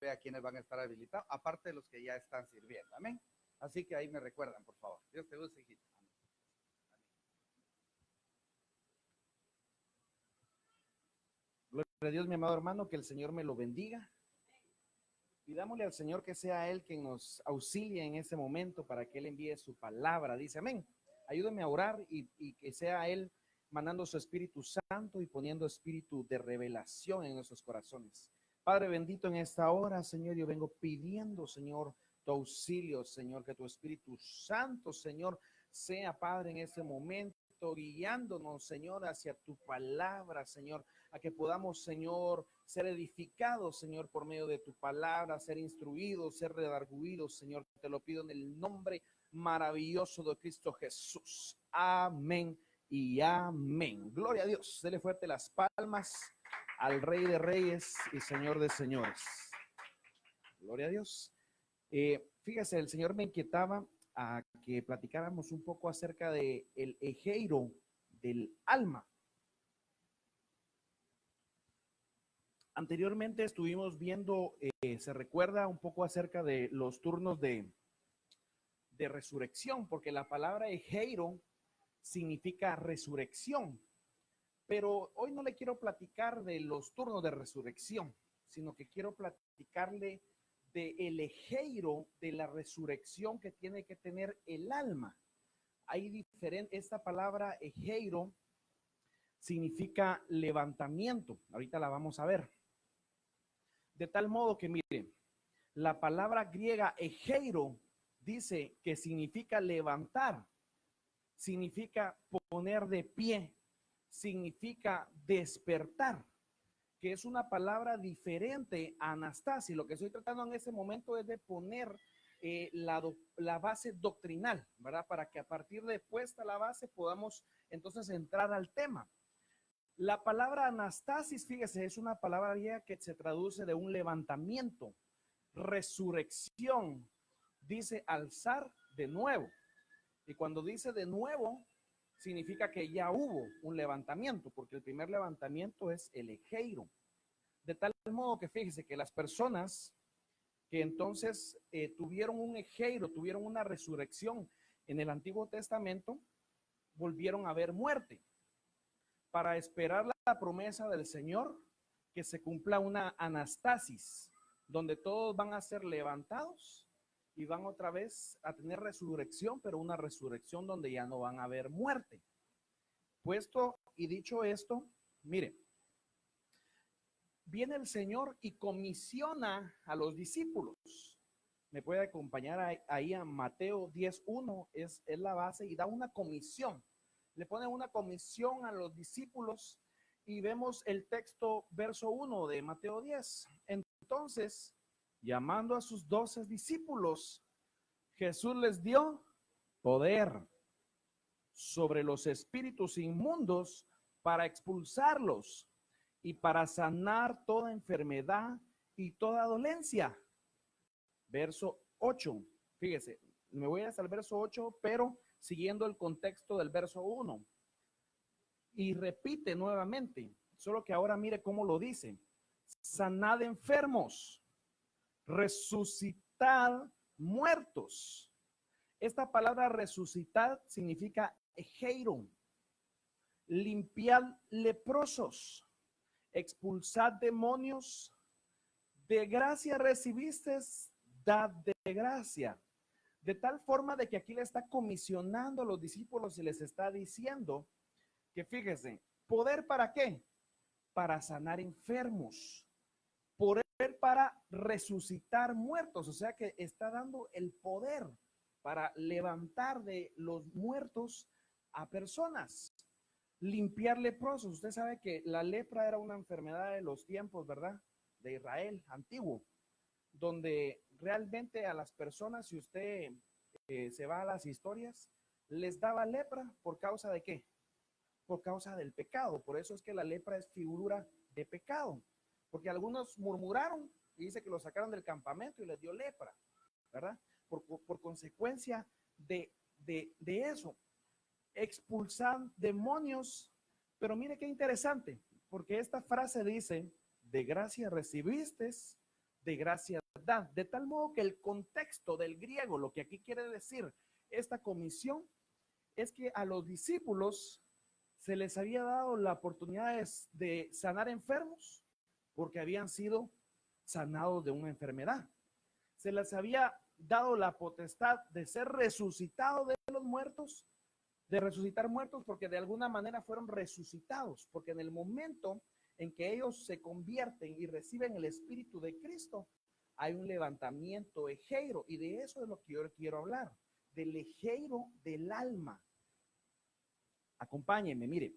vea quiénes van a estar habilitados, aparte de los que ya están sirviendo. Amén. Así que ahí me recuerdan, por favor. Dios te use, hijita. Gloria a Dios, mi amado hermano, que el Señor me lo bendiga. Pidámosle al Señor que sea Él quien nos auxilie en ese momento para que Él envíe su palabra. Dice amén. Ayúdeme a orar y que sea Él mandando su Espíritu Santo y poniendo espíritu de revelación en nuestros corazones. Padre bendito, en esta hora, Señor, yo vengo pidiendo, Señor, tu auxilio, Señor, que tu Espíritu Santo, Señor, sea, Padre, en este momento, guiándonos, Señor, hacia tu palabra, Señor, a que podamos, Señor, ser edificados, Señor, por medio de tu palabra, ser instruidos, ser redarguidos, Señor. Te lo pido en el nombre maravilloso de Cristo Jesús. Amén y amén. Gloria a Dios. Dele fuerte las palmas al Rey de Reyes y Señor de Señores. Gloria a Dios. Fíjese, el Señor me inquietaba a que platicáramos un poco acerca de el ejeiro del alma. Anteriormente estuvimos viendo, se recuerda un poco acerca de los turnos de resurrección, porque la palabra ejeiro significa resurrección. Pero hoy no le quiero platicar de los turnos de resurrección, sino que quiero platicarle del ejeiro de la resurrección que tiene que tener el alma. Hay diferente, esta palabra ejeiro significa levantamiento. Ahorita la vamos a ver. De tal modo que, miren, la palabra griega ejeiro dice que significa levantar, significa poner de pie, significa despertar, que es una palabra diferente a anastasis. Lo que estoy tratando en ese momento es de poner la base doctrinal, ¿verdad? Para que a partir de puesta la base podamos entonces entrar al tema. La palabra anastasis, fíjese, es una palabra griega que se traduce de un levantamiento, resurrección, dice alzar de nuevo. Y cuando dice de nuevo, significa que ya hubo un levantamiento, porque el primer levantamiento es el ejeiro. De tal modo que fíjese que las personas que entonces tuvieron un ejeiro, tuvieron una resurrección en el Antiguo Testamento, volvieron a ver muerte para esperar la promesa del Señor, que se cumpla una anastasis, donde todos van a ser levantados y van otra vez a tener resurrección, pero una resurrección donde ya no van a haber muerte. Puesto y dicho esto, mire, viene el Señor y comisiona a los discípulos. Me puede acompañar ahí a Mateo 10:1, es la base, y da una comisión. Le pone una comisión a los discípulos y vemos el texto verso 1 de Mateo 10. Entonces, llamando a sus 12 discípulos, Jesús les dio poder sobre los espíritus inmundos para expulsarlos y para sanar toda enfermedad y toda dolencia. Verso 8, fíjese, me voy hasta el verso 8, pero siguiendo el contexto del verso 1. Y repite nuevamente, solo que ahora mire cómo lo dice: sanad enfermos, resucitad muertos. Esta palabra resucitar significa ejeiro, limpiad leprosos, expulsad demonios, de gracia recibiste, dad de gracia. De tal forma de que aquí le está comisionando a los discípulos y les está diciendo que fíjese, ¿poder para qué? Para sanar enfermos, poder para resucitar muertos, o sea que está dando el poder para levantar de los muertos a personas, limpiar leprosos. Usted sabe que la lepra era una enfermedad de los tiempos, ¿verdad? De Israel antiguo, donde realmente a las personas, si usted se va a las historias, les daba lepra por causa de ¿qué? Por causa del pecado. Por eso es que la lepra es figura de pecado, porque algunos murmuraron y dice que lo sacaron del campamento y les dio lepra, ¿verdad? Por consecuencia de eso, expulsan demonios. Pero mire qué interesante, porque esta frase dice, de gracia recibiste, de gracia da. De tal modo que el contexto del griego, lo que aquí quiere decir esta comisión, es que a los discípulos se les había dado la oportunidad de sanar enfermos porque habían sido sanados de una enfermedad. Se les había dado la potestad de ser resucitados de los muertos, de resucitar muertos porque de alguna manera fueron resucitados, porque en el momento en que ellos se convierten y reciben el Espíritu de Cristo, hay un levantamiento ejeiro, y de eso es lo que yo quiero hablar, del ejeiro del alma. Acompáñenme, mire.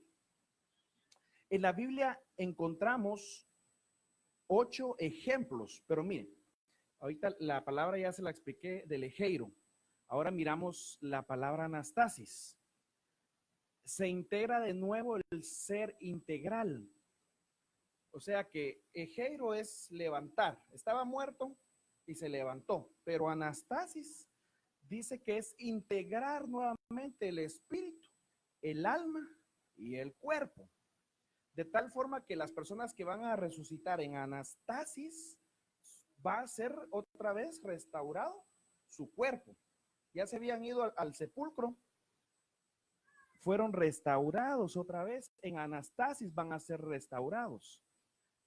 En la Biblia encontramos 8 ejemplos, pero miren, ahorita la palabra ya se la expliqué del ejeiro. Ahora miramos la palabra anastasis. Se integra de nuevo el ser integral. O sea que ejeiro es levantar. Estaba muerto y se levantó. Pero anastasis dice que es integrar nuevamente el espíritu, el alma y el cuerpo. De tal forma que las personas que van a resucitar en anastasis va a ser otra vez restaurado su cuerpo. Ya se habían ido al sepulcro, fueron restaurados otra vez. En anastasis van a ser restaurados.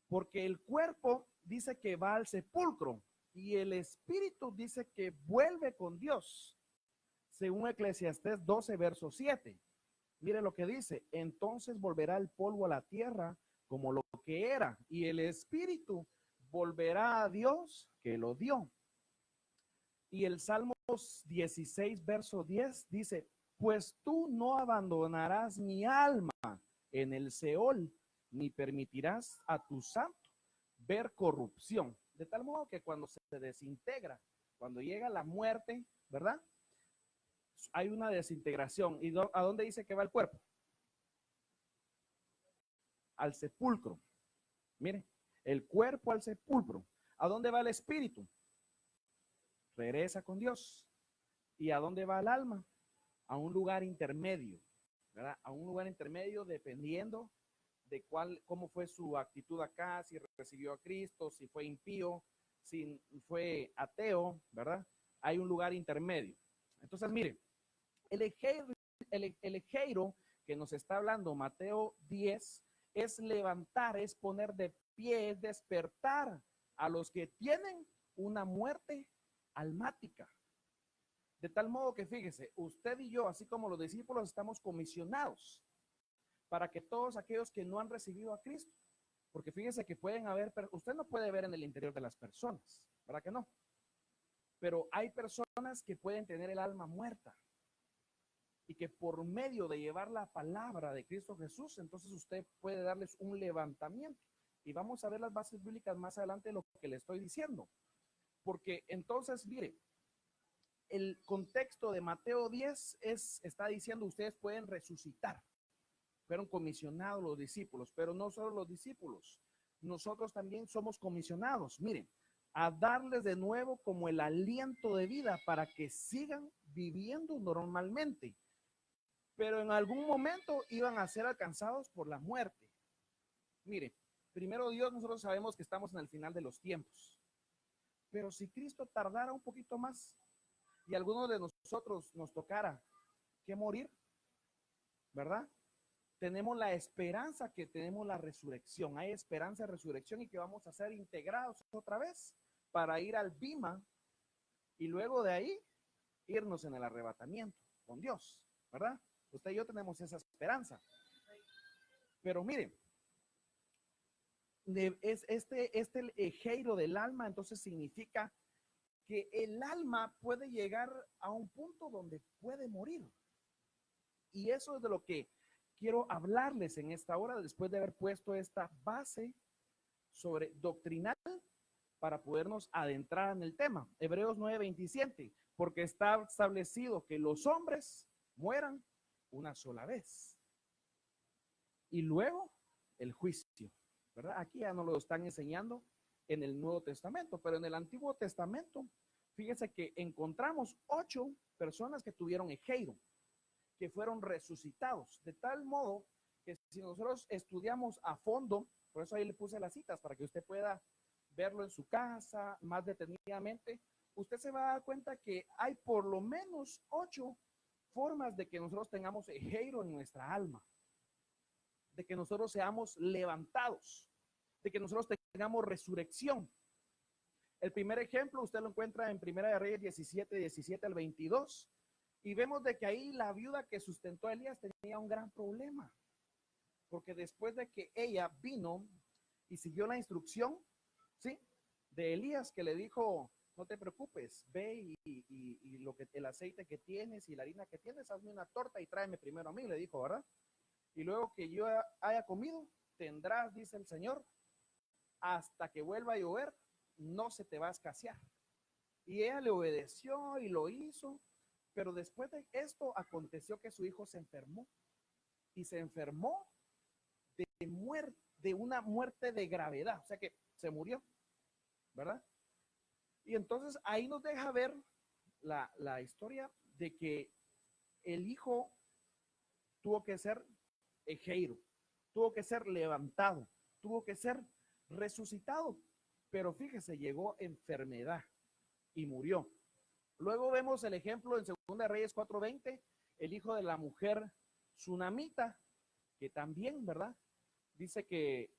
Porque el cuerpo dice que va al sepulcro y el espíritu dice que vuelve con Dios. Según Eclesiastés 12, verso 7. Mire lo que dice: entonces volverá el polvo a la tierra como lo que era, y el espíritu volverá a Dios que lo dio. Y el Salmos 16, verso 10 dice: pues tú no abandonarás mi alma en el Seol, ni permitirás a tu santo ver corrupción. De tal modo que cuando se desintegra, cuando llega la muerte, ¿verdad? Hay una desintegración. ¿Y a dónde dice que va el cuerpo? Al sepulcro. Mire, el cuerpo al sepulcro. ¿A dónde va el espíritu? Regresa con Dios. ¿Y a dónde va el alma? A un lugar intermedio, ¿verdad? A un lugar intermedio dependiendo de cómo fue su actitud acá, si recibió a Cristo, si fue impío, si fue ateo, ¿verdad? Hay un lugar intermedio. Entonces, mire, el ejeiro que nos está hablando Mateo 10 es levantar, es poner de pie, es despertar a los que tienen una muerte almática. De tal modo que fíjese, usted y yo, así como los discípulos, estamos comisionados para que todos aquellos que no han recibido a Cristo, porque fíjese que pueden haber, usted no puede ver en el interior de las personas, ¿verdad que no? Pero hay personas que pueden tener el alma muerta y que por medio de llevar la palabra de Cristo Jesús, entonces usted puede darles un levantamiento. Y vamos a ver las bases bíblicas más adelante de lo que le estoy diciendo. Porque entonces, mire, el contexto de Mateo 10 está diciendo ustedes pueden resucitar. Fueron comisionados los discípulos, pero no solo los discípulos, nosotros también somos comisionados, miren, a darles de nuevo como el aliento de vida para que sigan viviendo normalmente, pero en algún momento iban a ser alcanzados por la muerte. Mire, primero Dios, nosotros sabemos que estamos en el final de los tiempos, pero si Cristo tardara un poquito más y a alguno de nosotros nos tocara que morir, ¿verdad? Tenemos la esperanza que tenemos la resurrección. Hay esperanza de resurrección y que vamos a ser integrados otra vez para ir al bima y luego de ahí irnos en el arrebatamiento con Dios, ¿verdad? Usted y yo tenemos esa esperanza. Pero miren, este ejeiro del alma entonces significa que el alma puede llegar a un punto donde puede morir. Y eso es de lo que quiero hablarles en esta hora, después de haber puesto esta base sobre doctrinal para podernos adentrar en el tema. Hebreos 9:27, porque está establecido que los hombres mueran una sola vez y luego el juicio, ¿verdad? Aquí ya nos lo están enseñando en el Nuevo Testamento, pero en el Antiguo Testamento, fíjense que encontramos 8 personas que tuvieron ejeiro, que fueron resucitados, de tal modo que si nosotros estudiamos a fondo, por eso ahí le puse las citas para que usted pueda verlo en su casa más detenidamente, usted se va a dar cuenta que hay por lo menos 8 formas de que nosotros tengamos ejeiro en nuestra alma, de que nosotros seamos levantados, de que nosotros tengamos resurrección. El primer ejemplo usted lo encuentra en Primera de Reyes 17 al 22, y vemos de que ahí la viuda que sustentó a Elías tenía un gran problema, porque después de que ella vino y siguió la instrucción, ¿sí?, de Elías, que le dijo, no te preocupes, ve y lo que el aceite que tienes y la harina que tienes, hazme una torta y tráeme primero a mí, le dijo, ¿verdad? Y luego que yo haya comido, tendrás, dice el Señor, hasta que vuelva a llover, no se te va a escasear. Y ella le obedeció y lo hizo, pero después de esto aconteció que su hijo se enfermó, y se enfermó de una muerte de gravedad, o sea que se murió, ¿verdad? Y entonces ahí nos deja ver la historia de que el hijo tuvo que ser ejeiro, tuvo que ser levantado, tuvo que ser resucitado, pero fíjese, llegó enfermedad y murió. Luego vemos el ejemplo en 2 Reyes 4:20, el hijo de la mujer tsunamita, que también, ¿verdad?, dice que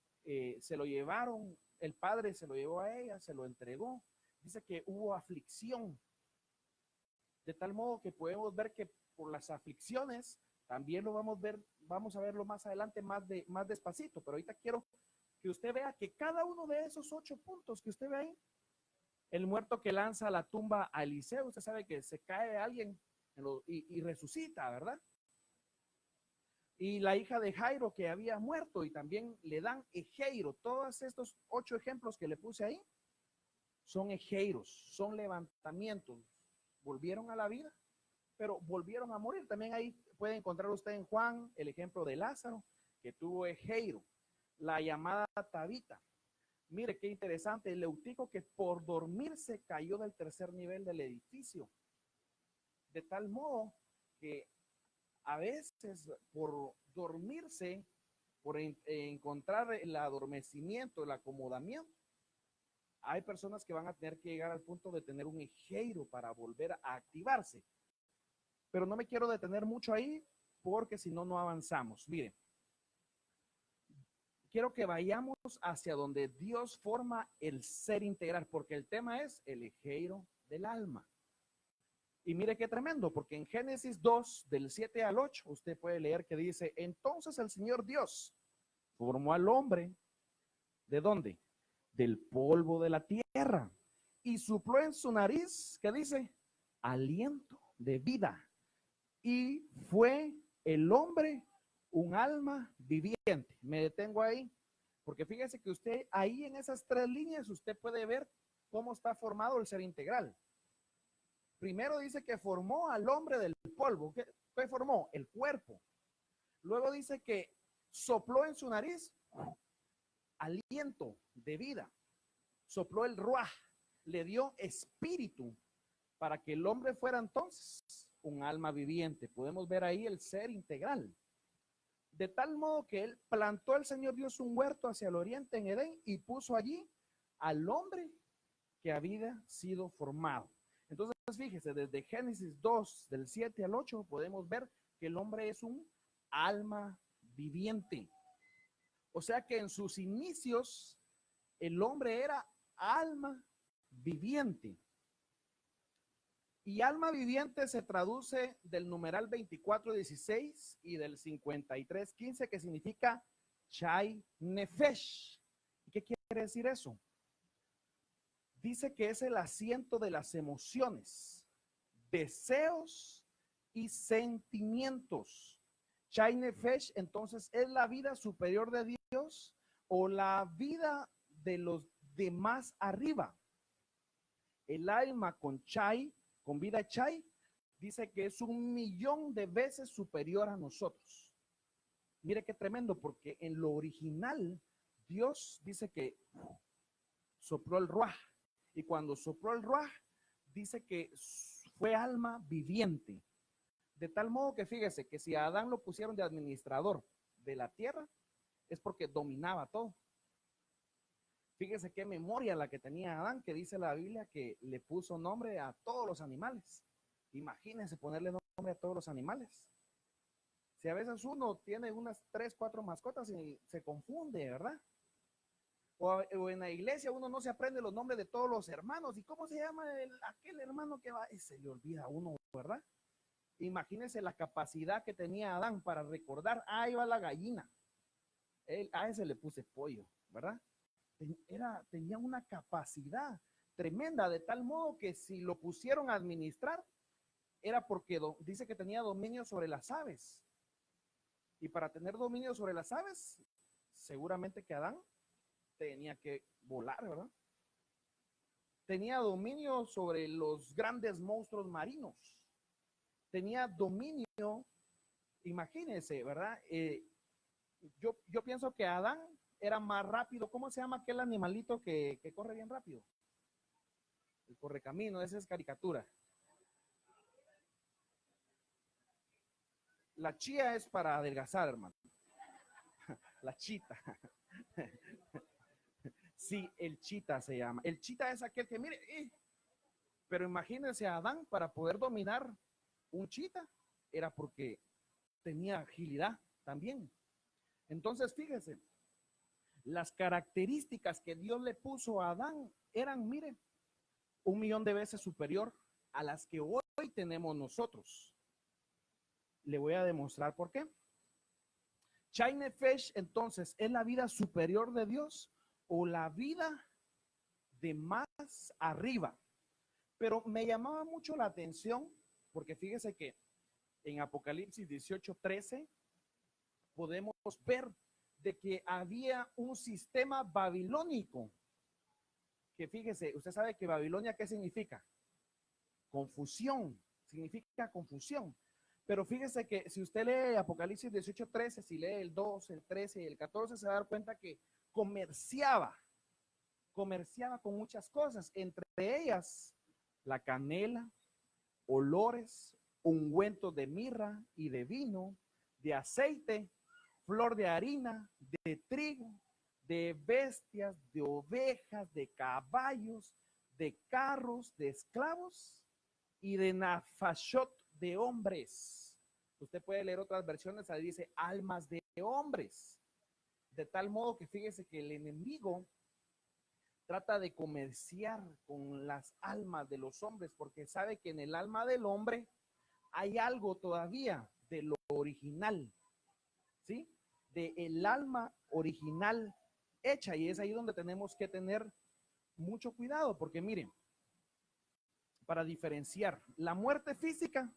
se lo llevaron, el padre se lo llevó a ella, se lo entregó. Dice que hubo aflicción, de tal modo que podemos ver que por las aflicciones, también lo vamos a verlo más adelante, más despacito, pero ahorita quiero que usted vea que cada uno de esos 8 puntos que usted ve ahí, el muerto que lanza a la tumba a Eliseo, usted sabe que se cae alguien y resucita, ¿verdad? Y la hija de Jairo que había muerto y también le dan ejeiro. Todos estos 8 ejemplos que le puse ahí son ejeiros, son levantamientos. Volvieron a la vida, pero volvieron a morir. También ahí puede encontrar usted en Juan el ejemplo de Lázaro, que tuvo ejeiro. La llamada Tabita. Mire qué interesante, el Eutico que por dormirse cayó del 3er nivel del edificio. De tal modo que a veces por dormirse, por encontrar el adormecimiento, el acomodamiento, hay personas que van a tener que llegar al punto de tener un ejeiro para volver a activarse. Pero no me quiero detener mucho ahí porque si no, no avanzamos. Miren, quiero que vayamos hacia donde Dios forma el ser integral, porque el tema es el ejeiro del alma. Y mire qué tremendo, porque en Génesis 2, del 7 al 8, usted puede leer que dice, entonces el Señor Dios formó al hombre, ¿de dónde? Del polvo de la tierra, y sopló en su nariz, ¿qué dice? Aliento de vida, y fue el hombre un alma viviente. Me detengo ahí, porque fíjese que usted ahí en esas 3 líneas, usted puede ver cómo está formado el ser integral. Primero dice que formó al hombre del polvo. ¿Qué formó? El cuerpo. Luego dice que sopló en su nariz aliento de vida. Sopló el ruaj, le dio espíritu para que el hombre fuera entonces un alma viviente. Podemos ver ahí el ser integral. De tal modo que él plantó el Señor Dios un huerto hacia el oriente en Edén y puso allí al hombre que había sido formado. Entonces, fíjese, desde Génesis 2, del 7 al 8, podemos ver que el hombre es un alma viviente. O sea que en sus inicios, el hombre era alma viviente. Y alma viviente se traduce del numeral 24:16 y del 53:15, que significa Chai Nefesh. ¿Y qué quiere decir eso? Dice que es el asiento de las emociones, deseos y sentimientos. Chai Nefesh, entonces, es la vida superior de Dios o la vida de los demás arriba. El alma con Chai, con vida Chai, dice que es 1.000.000 de veces superior a nosotros. Mire qué tremendo, porque en lo original, Dios dice que sopló el ruaj. Y cuando sopló el ruaj, dice que fue alma viviente. De tal modo que fíjese que si a Adán lo pusieron de administrador de la tierra, es porque dominaba todo. Fíjese qué memoria la que tenía Adán, que dice la Biblia que le puso nombre a todos los animales. Imagínense ponerle nombre a todos los animales. Si a veces uno tiene unas 3, 4 mascotas y se confunde, ¿verdad? O en la iglesia uno no se aprende los nombres de todos los hermanos. ¿Y cómo se llama aquel hermano que va? Y se le olvida a uno, ¿verdad? Imagínense la capacidad que tenía Adán para recordar, ahí va la gallina. A ese le puse pollo, ¿verdad? Tenía una capacidad tremenda, de tal modo que si lo pusieron a administrar, era porque dice que tenía dominio sobre las aves. Y para tener dominio sobre las aves, seguramente que Adán tenía que volar, ¿verdad? Tenía dominio sobre los grandes monstruos marinos. Tenía dominio, imagínense, ¿verdad? Yo pienso que Adán era más rápido. ¿Cómo se llama aquel animalito que corre bien rápido? El correcamino, esa es caricatura. La chía es para adelgazar, hermano. La chita. Sí, el chita se llama. El chita es aquel que, mire, pero imagínense a Adán para poder dominar un chita, era porque tenía agilidad también. Entonces, fíjense, las características que Dios le puso a Adán eran, mire, 1,000,000 de veces superior a las que hoy tenemos nosotros. Le voy a demostrar por qué. China Fesh, entonces, ¿es la vida superior de Dios o la vida de más arriba? Pero me llamaba mucho la atención porque fíjese que en Apocalipsis 18:13 podemos ver de que había un sistema babilónico. Que fíjese, usted sabe que Babilonia, ¿qué significa? Confusión, significa confusión. Pero fíjese que si usted lee Apocalipsis 18:13, si lee el 2, el 13 y el 14, se va a dar cuenta que comerciaba con muchas cosas, entre ellas la canela, olores, ungüentos de mirra y de vino, de aceite, flor de harina, de trigo, de bestias, de ovejas, de caballos, de carros, de esclavos y de nafashot de hombres. Usted puede leer otras versiones, ahí dice almas de hombres. De tal modo que fíjese que el enemigo trata de comerciar con las almas de los hombres, porque sabe que en el alma del hombre hay algo todavía de lo original, ¿sí? De el alma original hecha, y es ahí donde tenemos que tener mucho cuidado, porque miren, para diferenciar la muerte física,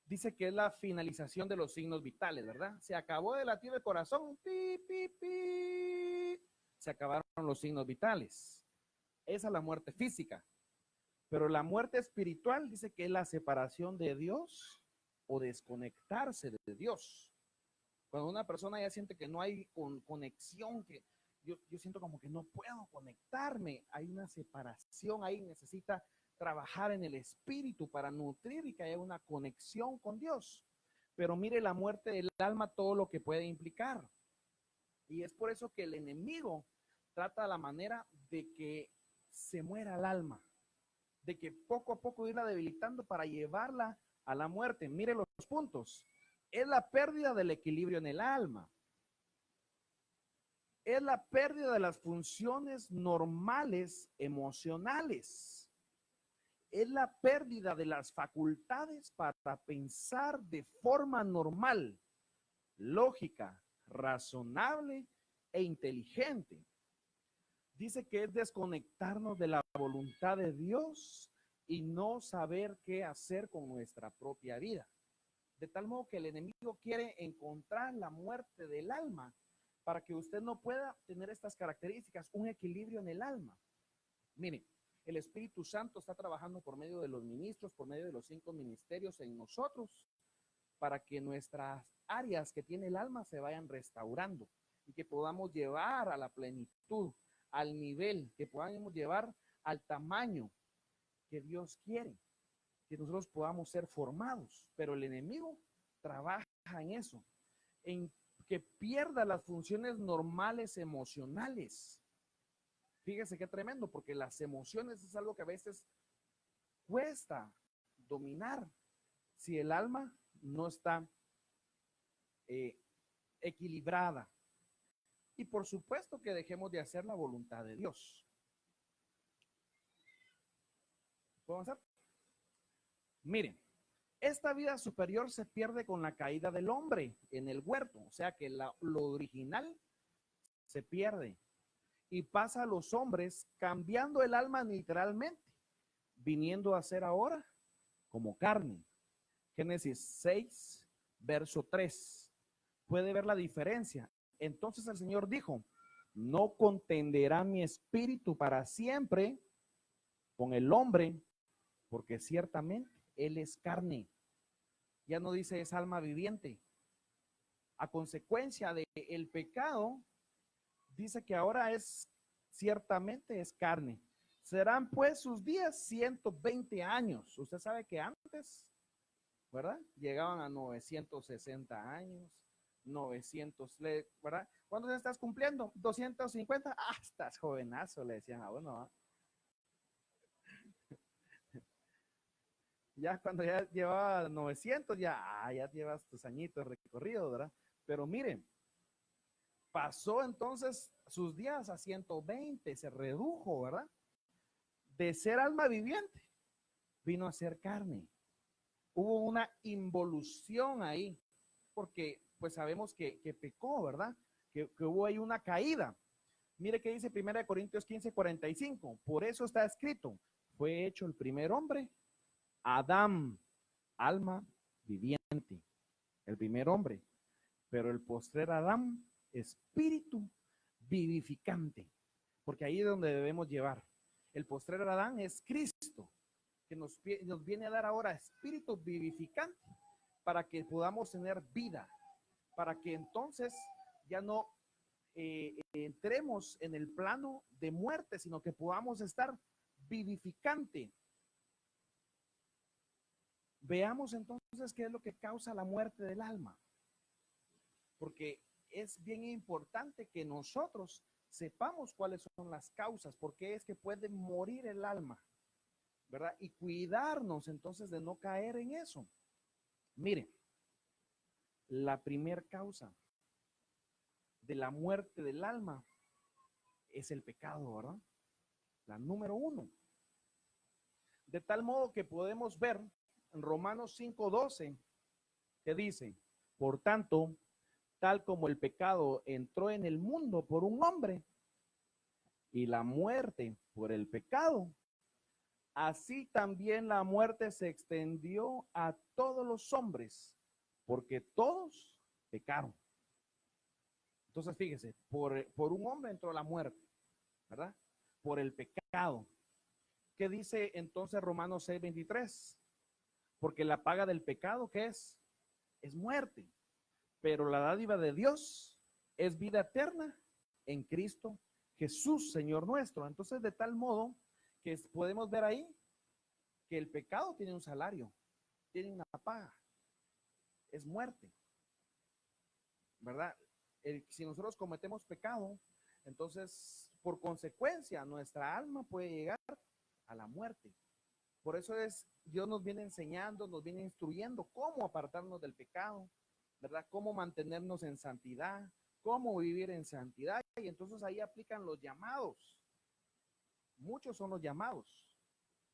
dice que es la finalización de los signos vitales, ¿verdad? Se acabó de latir el corazón, pi, pi, pi, se acabaron los signos vitales. Esa es la muerte física. Pero la muerte espiritual dice que es la separación de Dios o desconectarse de Dios. Cuando una persona ya siente que no hay conexión, que yo siento como que no puedo conectarme, hay una separación ahí, necesita trabajar en el espíritu para nutrir y que haya una conexión con Dios. Pero mire la muerte del alma, todo lo que puede implicar. Y es por eso que el enemigo trata la manera de que se muera el alma, de que poco a poco irla debilitando para llevarla a la muerte. Mire los puntos. Es la pérdida del equilibrio en el alma. Es la pérdida de las funciones normales emocionales. Es la pérdida de las facultades para pensar de forma normal, lógica, razonable e inteligente. Dice que es desconectarnos de la voluntad de Dios y no saber qué hacer con nuestra propia vida. De tal modo que el enemigo quiere encontrar la muerte del alma para que usted no pueda tener estas características, un equilibrio en el alma. Miren, el Espíritu Santo está trabajando por medio de los ministros, por medio de los 5 ministerios en nosotros, para que nuestras áreas que tiene el alma se vayan restaurando y que podamos llevar a la plenitud, al nivel, que podamos llevar al tamaño que Dios quiere, que nosotros podamos ser formados. Pero el enemigo trabaja en eso, en que pierda las funciones normales emocionales, Fíjese qué tremendo, porque las emociones es algo que a veces cuesta dominar si el alma no está eh, equilibrada. Y por supuesto que dejemos de hacer la voluntad de Dios. ¿Puedo avanzar? Miren, esta vida superior se pierde con la caída del hombre en el huerto, o sea que lo original se pierde y pasa a los hombres cambiando el alma literalmente, viniendo a ser ahora como carne. Génesis 6, verso 3. Puede ver la diferencia. Entonces el Señor dijo, no contenderá mi espíritu para siempre con el hombre, porque ciertamente él es carne. Ya no dice es alma viviente. A consecuencia del pecado, dice que ahora ciertamente es carne. Serán pues sus días 120 años. Usted sabe que antes, ¿verdad? Llegaban a 960 años, 900, ¿verdad? ¿Cuántos estás cumpliendo? 250. Ah, estás jovenazo, le decían a uno, ¿ah? Ya cuando ya llevaba 900, ya llevas tus añitos recorridos, ¿verdad? Pero miren, pasó entonces sus días a 120, se redujo, ¿verdad? De ser alma viviente, vino a ser carne. Hubo una involución ahí, porque pues sabemos que pecó, ¿verdad? Que hubo ahí una caída. Mire que dice 1 Corintios 15:45, por eso está escrito, fue hecho el primer hombre, Adán, alma viviente, el primer hombre, pero el postrer Adán, espíritu vivificante, porque ahí es donde debemos llevar. El postrer Adán es Cristo, que nos viene a dar ahora espíritu vivificante para que podamos tener vida, para que entonces ya no entremos en el plano de muerte, sino que podamos estar vivificante. Veamos entonces qué es lo que causa la muerte del alma, porque es bien importante que nosotros sepamos cuáles son las causas, porque es que puede morir el alma, ¿verdad? Y cuidarnos entonces de no caer en eso. Miren, la primer causa de la muerte del alma es el pecado, ¿verdad? La número 1. De tal modo que podemos ver en Romanos 5:12 que dice, por tanto, tal como el pecado entró en el mundo por un hombre y la muerte por el pecado, así también la muerte se extendió a todos los hombres, porque todos pecaron. Entonces, fíjese, por un hombre entró la muerte, ¿verdad? Por el pecado. ¿Qué dice entonces Romanos 6:23? Porque la paga del pecado, ¿qué es? Es muerte. Pero la dádiva de Dios es vida eterna en Cristo Jesús, Señor nuestro. Entonces, de tal modo que podemos ver ahí que el pecado tiene un salario, tiene una paga, es muerte, ¿verdad? Si nosotros cometemos pecado, entonces, por consecuencia, nuestra alma puede llegar a la muerte. Por eso Dios nos viene enseñando, nos viene instruyendo cómo apartarnos del pecado, ¿verdad? Cómo mantenernos en santidad, cómo vivir en santidad. Y entonces ahí aplican los llamados. Muchos son los llamados,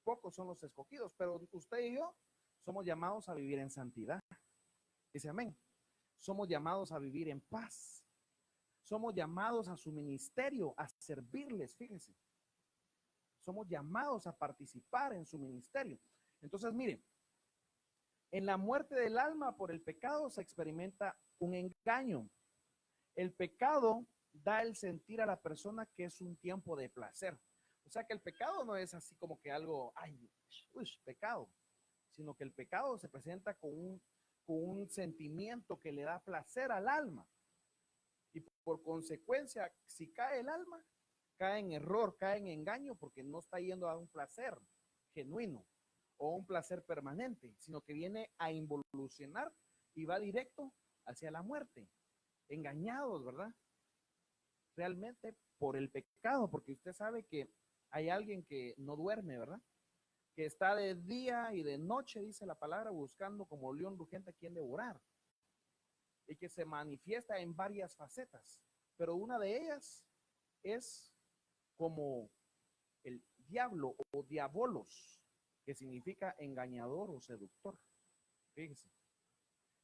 pocos son los escogidos, pero usted y yo somos llamados a vivir en santidad. Dice amén. Somos llamados a vivir en paz. Somos llamados a su ministerio, a servirles, fíjense. Somos llamados a participar en su ministerio. Entonces, miren, en la muerte del alma por el pecado se experimenta un engaño. El pecado da el sentir a la persona que es un tiempo de placer. O sea que el pecado no es así como que algo, ay, uy, pecado, sino que el pecado se presenta con un sentimiento que le da placer al alma. Y por consecuencia, si cae el alma, cae en error, cae en engaño, porque no está yendo a un placer genuino o un placer permanente, sino que viene a involucionar y va directo hacia la muerte. Engañados, ¿verdad? Realmente por el pecado, porque usted sabe que hay alguien que no duerme, ¿verdad? Que está de día y de noche, dice la palabra, buscando como león rugiente a quien devorar, y que se manifiesta en varias facetas, pero una de ellas es como el diablo o diabolos, que significa engañador o seductor. Fíjese.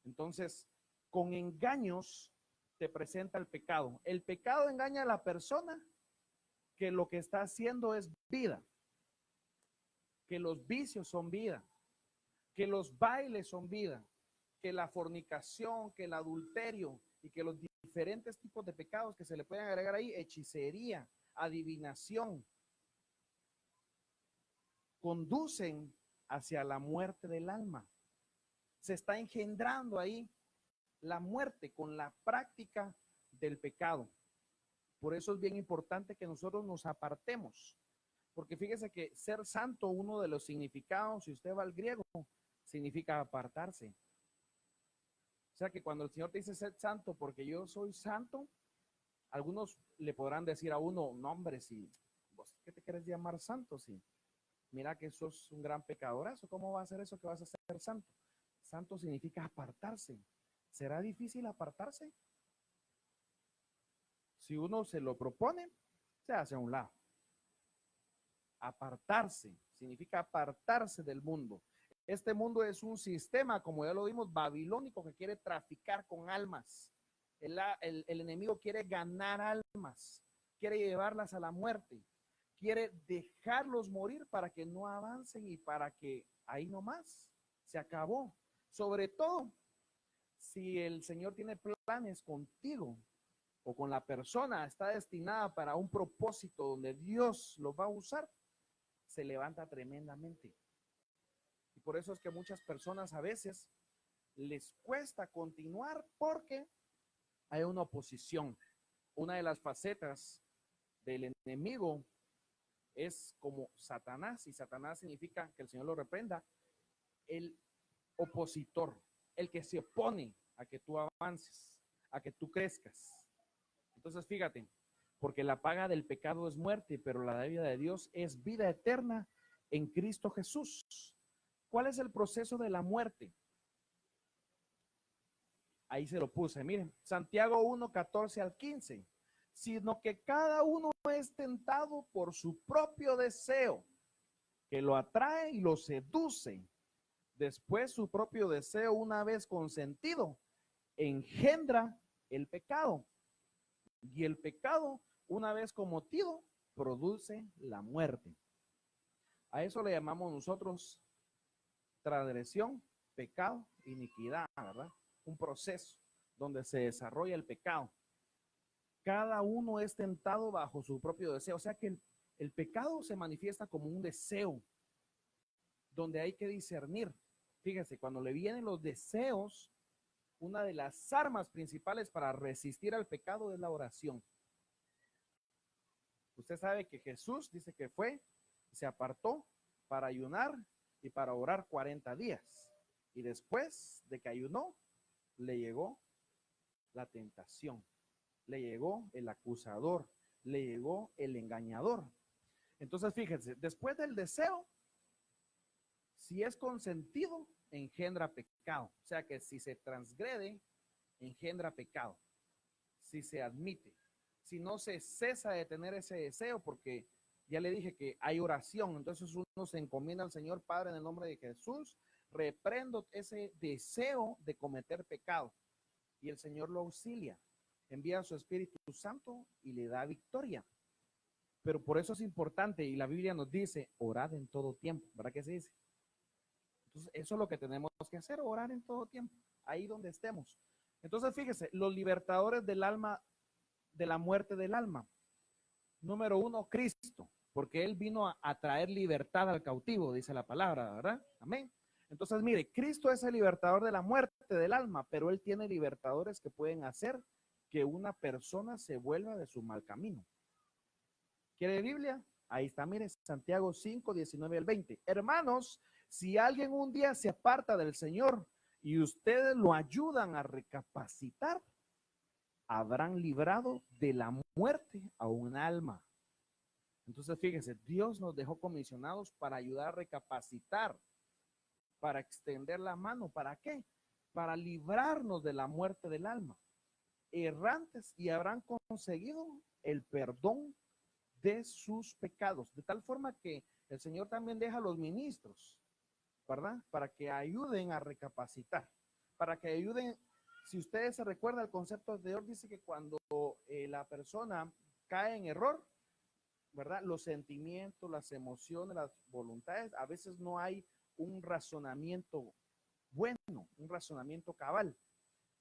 Entonces, con engaños te presenta el pecado. El pecado engaña a la persona que lo que está haciendo es vida, que los vicios son vida, que los bailes son vida, que la fornicación, que el adulterio y que los diferentes tipos de pecados que se le pueden agregar ahí, hechicería, adivinación, conducen hacia la muerte del alma. Se está engendrando ahí la muerte con la práctica del pecado. Por eso es bien importante que nosotros nos apartemos, porque fíjese que ser santo, uno de los significados, si usted va al griego, significa apartarse. O sea que cuando el Señor te dice ser santo porque yo soy santo, algunos le podrán decir a uno, no hombre, si vos qué te quieres llamar santo, si mira que sos un gran pecadorazo, ¿cómo va a ser eso que vas a ser santo? Santo significa apartarse. ¿Será difícil apartarse? Si uno se lo propone, se hace a un lado. Apartarse significa apartarse del mundo. Este mundo es un sistema, como ya lo vimos, babilónico, que quiere traficar con almas. El enemigo quiere ganar almas, quiere llevarlas a la muerte, quiere dejarlos morir para que no avancen y para que ahí nomás se acabó. Sobre todo, si el Señor tiene planes contigo o con la persona, está destinada para un propósito donde Dios lo va a usar, se levanta tremendamente. Y por eso es que muchas personas a veces les cuesta continuar porque hay una oposición. Una de las facetas del enemigo es como Satanás, y Satanás significa, que el Señor lo reprenda, el opositor, el que se opone a que tú avances, a que tú crezcas. Entonces fíjate, porque la paga del pecado es muerte, pero la dávida de Dios es vida eterna en Cristo Jesús. ¿Cuál es el proceso de la muerte? Ahí se lo puse, miren, Santiago 1, 14 al 15. Sino que cada uno es tentado por su propio deseo, que lo atrae y lo seduce. Después su propio deseo, una vez consentido, engendra el pecado. Y el pecado, una vez cometido, produce la muerte. A eso le llamamos nosotros transgresión, pecado, iniquidad, ¿verdad? Un proceso donde se desarrolla el pecado. Cada uno es tentado bajo su propio deseo. O sea que el pecado se manifiesta como un deseo, donde hay que discernir. Fíjese, cuando le vienen los deseos, una de las armas principales para resistir al pecado es la oración. Usted sabe que Jesús dice que se apartó para ayunar y para orar 40 días. Y después de que ayunó, le llegó la tentación, le llegó el acusador, le llegó el engañador. Entonces, fíjense, después del deseo, si es consentido, engendra pecado. O sea que si se transgrede, engendra pecado. Si se admite, si no se cesa de tener ese deseo, porque ya le dije que hay oración, entonces uno se encomienda al Señor Padre en el nombre de Jesús, reprendo ese deseo de cometer pecado y el Señor lo auxilia, envía a su Espíritu Santo y le da victoria. Pero por eso es importante, y la Biblia nos dice, orad en todo tiempo, ¿verdad que se dice? Entonces eso es lo que tenemos que hacer, orar en todo tiempo, ahí donde estemos. Entonces fíjese, los libertadores del alma, de la muerte del alma. Número uno, Cristo, porque Él vino a traer libertad al cautivo, dice la palabra, ¿verdad? Amén. Entonces, mire, Cristo es el libertador de la muerte del alma, pero Él tiene libertadores que pueden hacer que una persona se vuelva de su mal camino. ¿Quiere Biblia? Ahí está, mire, Santiago 5, 19 al 20. Hermanos, si alguien un día se aparta del Señor y ustedes lo ayudan a recapacitar, habrán librado de la muerte a un alma. Entonces, fíjese, Dios nos dejó comisionados para ayudar a recapacitar, para extender la mano. ¿Para qué? Para librarnos de la muerte del alma. Errantes, y habrán conseguido el perdón de sus pecados. De tal forma que el Señor también deja a los ministros, ¿verdad? Para que ayuden a recapacitar, para que ayuden. Si ustedes se recuerdan, el concepto de Dios dice que cuando la persona cae en error, ¿verdad? Los sentimientos, las emociones, las voluntades, a veces no hay un razonamiento bueno, un razonamiento cabal.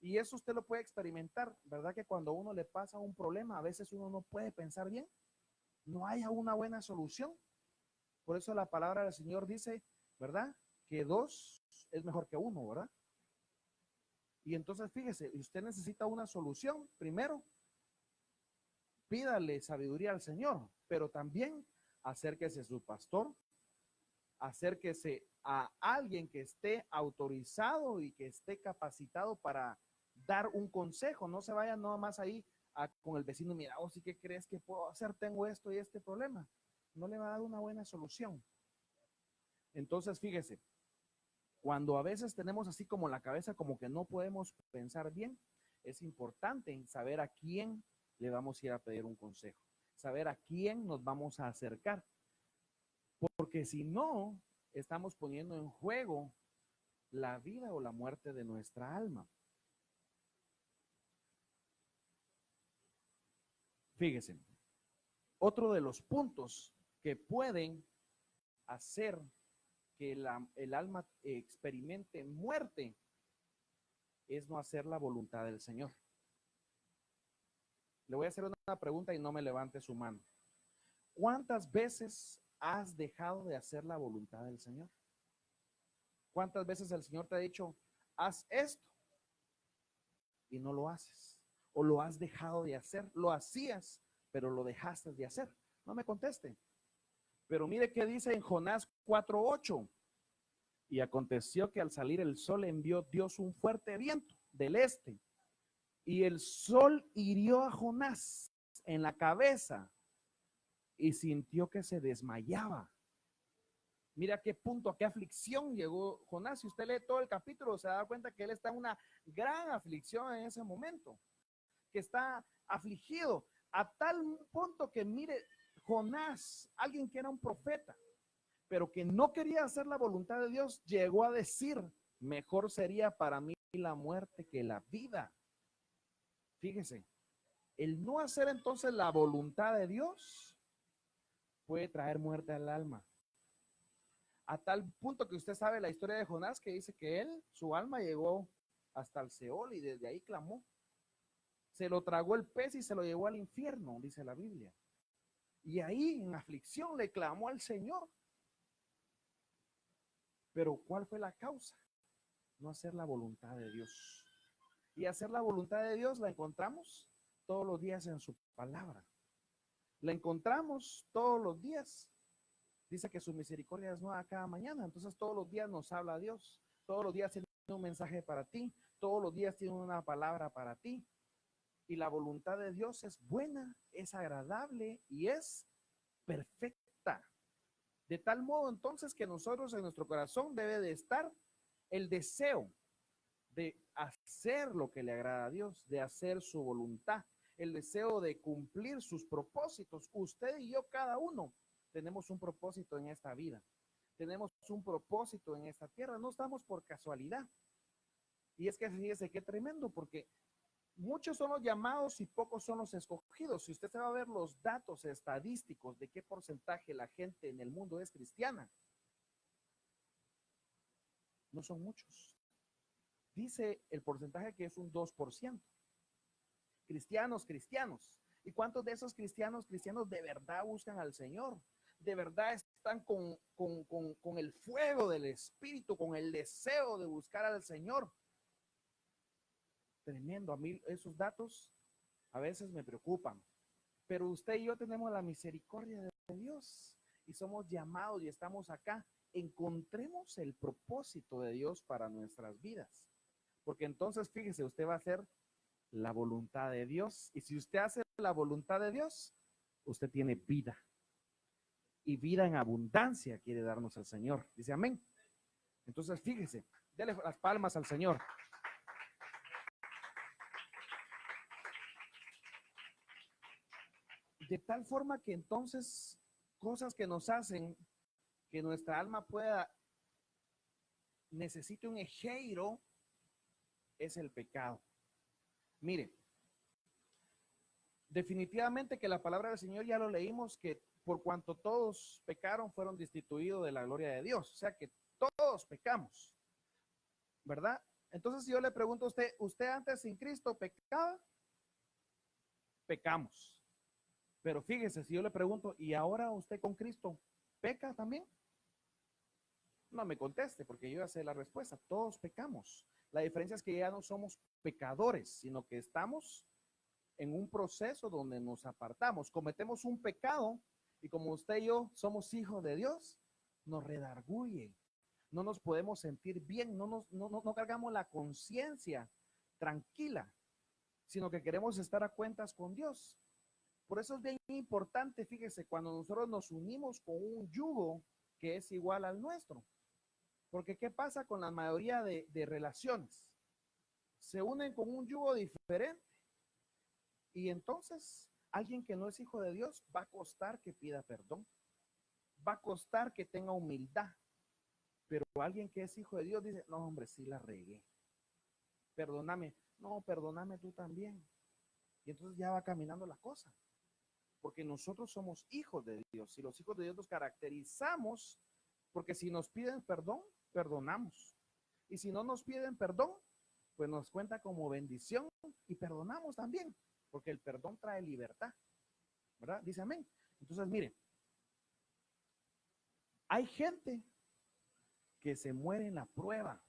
Y eso usted lo puede experimentar, ¿verdad? Que cuando a uno le pasa un problema, a veces uno no puede pensar bien, no hay una buena solución. Por eso la palabra del Señor dice, ¿verdad? Que dos es mejor que uno, ¿verdad? Y entonces fíjese, usted necesita una solución. Primero, pídale sabiduría al Señor, pero también acérquese a su pastor, acérquese a alguien que esté autorizado y que esté capacitado para dar un consejo. No se vaya nada más ahí con el vecino, mira, oh, sí, ¿qué crees que puedo hacer? Tengo esto y este problema. No le va a dar una buena solución. Entonces, fíjese, cuando a veces tenemos así como la cabeza como que no podemos pensar bien, es importante saber a quién le vamos a ir a pedir un consejo, saber a quién nos vamos a acercar, porque si no, estamos poniendo en juego la vida o la muerte de nuestra alma. Fíjese, otro de los puntos que pueden hacer que el alma experimente muerte es no hacer la voluntad del Señor. Le voy a hacer una pregunta y no me levante su mano. ¿Cuántas veces has dejado de hacer la voluntad del Señor? ¿Cuántas veces el Señor te ha dicho, haz esto y no lo haces? ¿O lo has dejado de hacer? Lo hacías, pero lo dejaste de hacer. No me conteste. Pero mire qué dice en Jonás 4:8. Y aconteció que al salir el sol envió Dios un fuerte viento del este, y el sol hirió a Jonás en la cabeza y sintió que se desmayaba. Mira a qué punto, a qué aflicción llegó Jonás. Si usted lee todo el capítulo, se da cuenta que él está en una gran aflicción en ese momento, que está afligido a tal punto que, mire, Jonás, alguien que era un profeta, pero que no quería hacer la voluntad de Dios, llegó a decir, mejor sería para mí la muerte que la vida. Fíjese, el no hacer entonces la voluntad de Dios puede traer muerte al alma. A tal punto que usted sabe la historia de Jonás, que dice que él, su alma llegó hasta el Seol y desde ahí clamó. Se lo tragó el pez y se lo llevó al infierno, dice la Biblia. Y ahí en aflicción le clamó al Señor. Pero ¿cuál fue la causa? No hacer la voluntad de Dios. Y hacer la voluntad de Dios la encontramos todos los días en su palabra. La encontramos todos los días. Dice que su misericordia es nueva cada mañana. Entonces todos los días nos habla Dios. Todos los días tiene un mensaje para ti. Todos los días tiene una palabra para ti. Y la voluntad de Dios es buena, es agradable y es perfecta. De tal modo entonces que nosotros en nuestro corazón debe de estar el deseo de hacer lo que le agrada a Dios, de hacer su voluntad, el deseo de cumplir sus propósitos. Usted y yo, cada uno, tenemos un propósito en esta vida. Tenemos un propósito en esta tierra. No estamos por casualidad. Y es que fíjese qué tremendo, porque muchos son los llamados y pocos son los escogidos. Si usted se va a ver los datos estadísticos de qué porcentaje la gente en el mundo es cristiana, no son muchos. Dice el porcentaje que es un 2%. Cristianos. ¿Y cuántos de esos cristianos de verdad buscan al Señor? De verdad están con el fuego del Espíritu, con el deseo de buscar al Señor. Tremendo. A mí esos datos a veces me preocupan. Pero usted y yo tenemos la misericordia de Dios y somos llamados y estamos acá. Encontremos el propósito de Dios para nuestras vidas. Porque entonces, fíjese, usted va a ser la voluntad de Dios. Y si usted hace la voluntad de Dios, usted tiene vida. Y vida en abundancia quiere darnos el Señor. Dice amén. Entonces, fíjese, déle las palmas al Señor. De tal forma que entonces, cosas que nos hacen que nuestra alma necesite un ejeiro, es el pecado. Mire, definitivamente que la palabra del Señor ya lo leímos, que por cuanto todos pecaron, fueron destituidos de la gloria de Dios. O sea que todos pecamos, ¿verdad? Entonces, si yo le pregunto a usted, ¿usted antes sin Cristo pecaba? Pecamos. Pero fíjese, si yo le pregunto, ¿y ahora usted con Cristo peca también? No me conteste, porque yo ya sé la respuesta. Todos pecamos. La diferencia es que ya no somos pecadores, sino que estamos en un proceso donde nos apartamos. Cometemos un pecado y como usted y yo somos hijos de Dios, nos redarguye. No nos podemos sentir bien, no cargamos la conciencia tranquila, sino que queremos estar a cuentas con Dios. Por eso es bien importante, fíjese, cuando nosotros nos unimos con un yugo que es igual al nuestro. Porque ¿qué pasa con la mayoría de relaciones? Se unen con un yugo diferente y entonces alguien que no es hijo de Dios va a costar que pida perdón, va a costar que tenga humildad, pero alguien que es hijo de Dios dice, no hombre, sí la regué, perdóname, no, perdóname tú también. Y entonces ya va caminando la cosa, porque nosotros somos hijos de Dios y los hijos de Dios nos caracterizamos porque si nos piden perdón, perdonamos. Y si no nos piden perdón, pues nos cuenta como bendición y perdonamos también, porque el perdón trae libertad, ¿verdad? Dice amén. Entonces, mire, hay gente que se muere en la prueba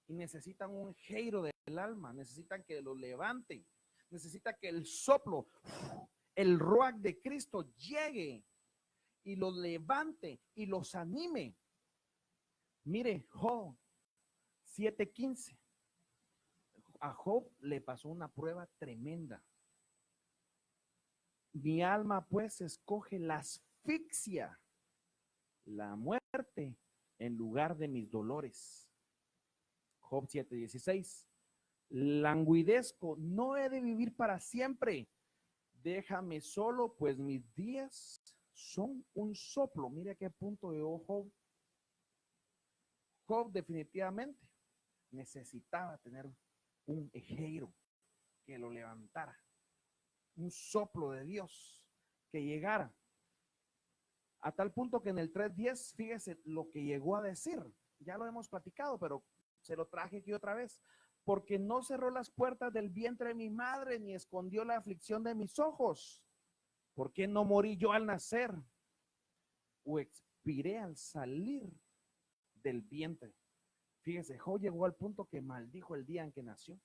y necesitan un giro del alma, necesitan que lo levanten, necesitan que el soplo, el ruach de Cristo llegue y los levante y los anime. Mire, Job 7:15. A Job le pasó una prueba tremenda. Mi alma pues escoge la asfixia, la muerte, en lugar de mis dolores. Job 7:16. Languidezco, no he de vivir para siempre. Déjame solo, pues mis días son un soplo. Mire a qué punto llegó Job. Job definitivamente necesitaba tener un ejeiro que lo levantara, un soplo de Dios que llegara. A tal punto que en el 3:10, fíjese lo que llegó a decir. Ya lo hemos platicado, pero se lo traje aquí otra vez. Porque no cerró las puertas del vientre de mi madre, ni escondió la aflicción de mis ojos. ¿Por qué no morí yo al nacer? O expiré al salir del vientre. Fíjese, Job llegó al punto que maldijo el día en que nació.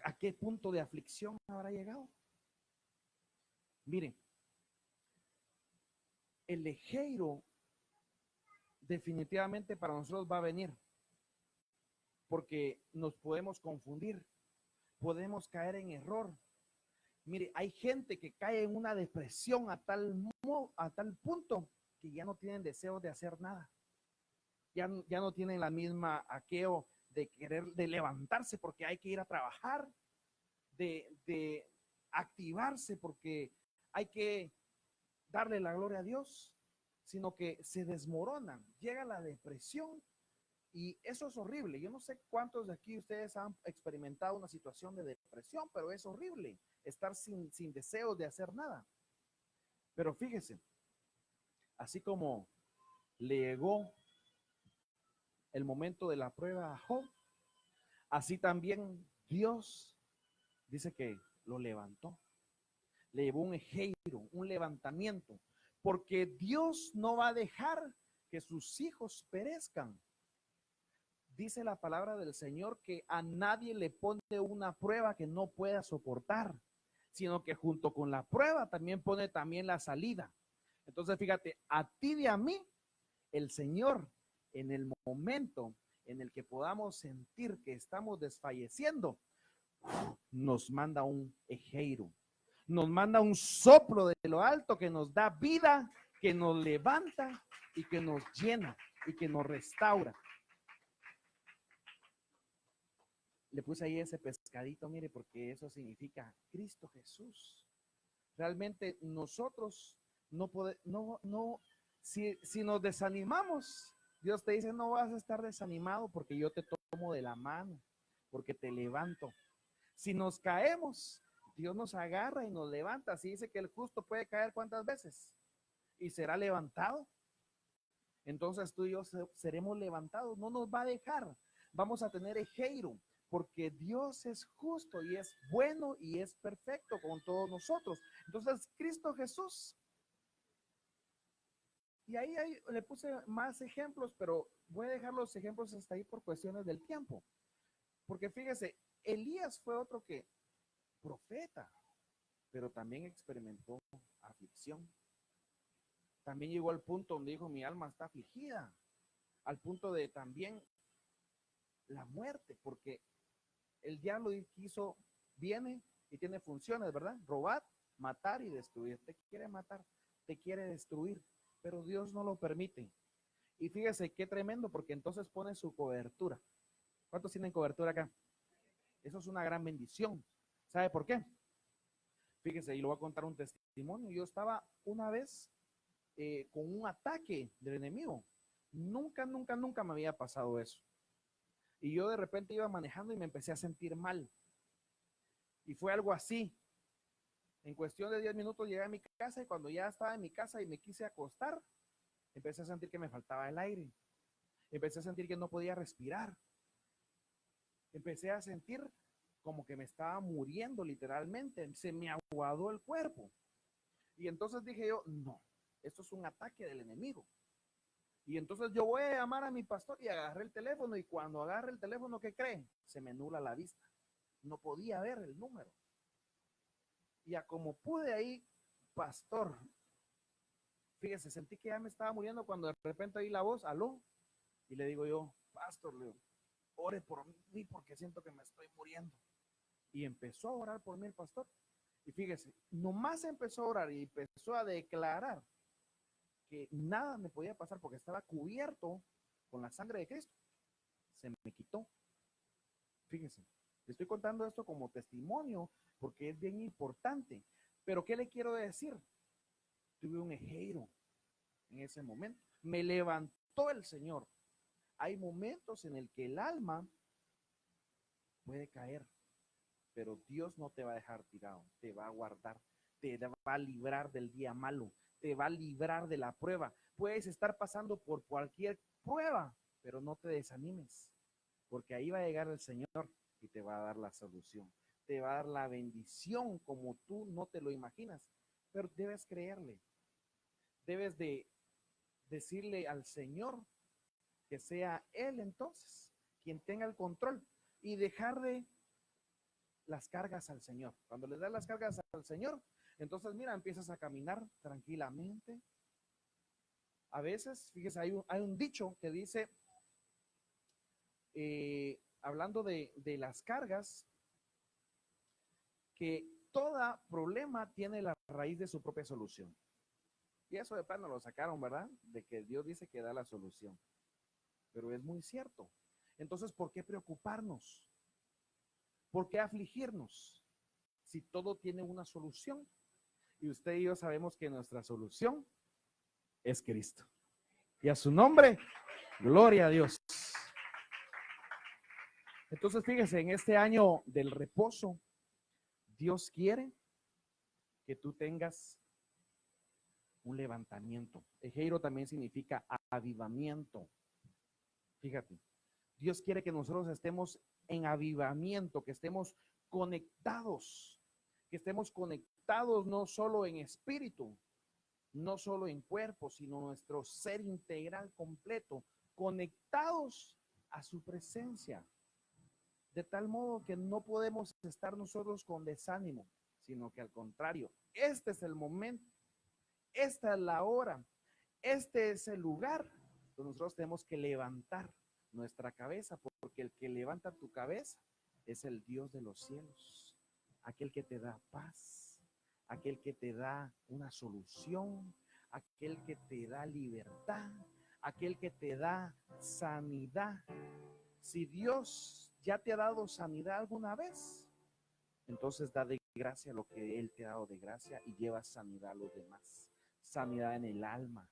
¿A qué punto de aflicción habrá llegado? Miren, el ejeiro definitivamente para nosotros va a venir, porque nos podemos confundir, podemos caer en error. Mire, hay gente que cae en una depresión a tal punto que ya no tienen deseo de hacer nada. Ya no tienen la misma aqueo de querer, de levantarse porque hay que ir a trabajar, de activarse porque hay que darle la gloria a Dios, sino que se desmoronan, llega la depresión y eso es horrible. Yo no sé cuántos de aquí ustedes han experimentado una situación de depresión, pero es horrible estar sin deseo de hacer nada. Pero fíjese, así como le llegó el momento de la prueba a Job, así también Dios dice que lo levantó, le llevó un ejeiro, un levantamiento, porque Dios no va a dejar que sus hijos perezcan. Dice la palabra del Señor que a nadie le pone una prueba que no pueda soportar, sino que junto con la prueba también pone también la salida. Entonces, fíjate, a ti y a mí, el Señor en el momento en el que podamos sentir que estamos desfalleciendo, nos manda un ejeiro, nos manda un soplo de lo alto que nos da vida, que nos levanta y que nos llena y que nos restaura. Le puse ahí ese pescadito, mire, porque eso significa Cristo Jesús. Realmente nosotros no podemos, si nos desanimamos, Dios te dice, no vas a estar desanimado porque yo te tomo de la mano, porque te levanto. Si nos caemos, Dios nos agarra y nos levanta. Así dice que el justo puede caer ¿cuántas veces? Y será levantado. Entonces tú y yo seremos levantados, no nos va a dejar. Vamos a tener ejeiro, porque Dios es justo y es bueno y es perfecto con todos nosotros. Entonces Cristo Jesús. Y ahí le puse más ejemplos, pero voy a dejar los ejemplos hasta ahí por cuestiones del tiempo. Porque fíjese, Elías fue otro que profeta, pero también experimentó aflicción. También llegó al punto donde dijo, mi alma está afligida, al punto de también la muerte, porque el diablo viene y tiene funciones, ¿verdad? Robar, matar y destruir. Te quiere matar, te quiere destruir, pero Dios no lo permite. Y fíjese qué tremendo, porque entonces pone su cobertura. ¿Cuántos tienen cobertura acá? Eso es una gran bendición. ¿Sabe por qué? Fíjese, y lo voy a contar un testimonio. Yo estaba una vez con un ataque del enemigo. Nunca me había pasado eso. Y yo de repente iba manejando y me empecé a sentir mal. Y fue algo así. En cuestión de 10 minutos llegué a mi casa y cuando ya estaba en mi casa y me quise acostar, empecé a sentir que me faltaba el aire. Empecé a sentir que no podía respirar. Empecé a sentir como que me estaba muriendo literalmente. Se me aguadó el cuerpo. Y entonces dije yo, no, esto es un ataque del enemigo. Y entonces yo voy a llamar a mi pastor y agarré el teléfono y cuando agarré el teléfono, ¿qué creen? Se me nubla la vista. No podía ver el número. Y a como pude ahí, pastor, fíjese, sentí que ya me estaba muriendo cuando de repente oí la voz, aló, y le digo yo, pastor, le digo, ore por mí porque siento que me estoy muriendo. Y empezó a orar por mí el pastor. Y fíjese, nomás empezó a orar y empezó a declarar que nada me podía pasar porque estaba cubierto con la sangre de Cristo. Se me quitó. Fíjese, le estoy contando esto como testimonio porque es bien importante. Pero ¿qué le quiero decir? Tuve un ejeiro en ese momento. Me levantó el Señor. Hay momentos en el que el alma puede caer, pero Dios no te va a dejar tirado, te va a guardar, te va a librar del día malo, te va a librar de la prueba. Puedes estar pasando por cualquier prueba, pero no te desanimes, porque ahí va a llegar el Señor y te va a dar la solución, te va a dar la bendición como tú no te lo imaginas, pero debes creerle, debes de decirle al Señor que sea Él entonces quien tenga el control y dejar de las cargas al Señor. Cuando le das las cargas al Señor, entonces mira, empiezas a caminar tranquilamente. A veces, fíjese, hay un dicho que dice, hablando de las cargas, que todo problema tiene la raíz de su propia solución. Y eso de plano lo sacaron, ¿verdad? De que Dios dice que da la solución. Pero es muy cierto. Entonces, ¿por qué preocuparnos? ¿Por qué afligirnos? Si todo tiene una solución. Y usted y yo sabemos que nuestra solución es Cristo. Y a su nombre, gloria a Dios. Entonces, fíjese, en este año del reposo, Dios quiere que tú tengas un levantamiento. Ejeiro también significa avivamiento. Fíjate, Dios quiere que nosotros estemos en avivamiento, que estemos conectados, no solo en espíritu, no solo en cuerpo, sino nuestro ser integral completo, conectados a su presencia, de tal modo que no podemos estar nosotros con desánimo, sino que al contrario, este es el momento, esta es la hora, este es el lugar donde nosotros tenemos que levantar nuestra cabeza, porque el que levanta tu cabeza es el Dios de los cielos, aquel que te da paz, aquel que te da una solución, aquel que te da libertad, aquel que te da sanidad. Si Dios ya te ha dado sanidad alguna vez, entonces da de gracia lo que Él te ha dado de gracia y lleva sanidad a los demás, sanidad en el alma.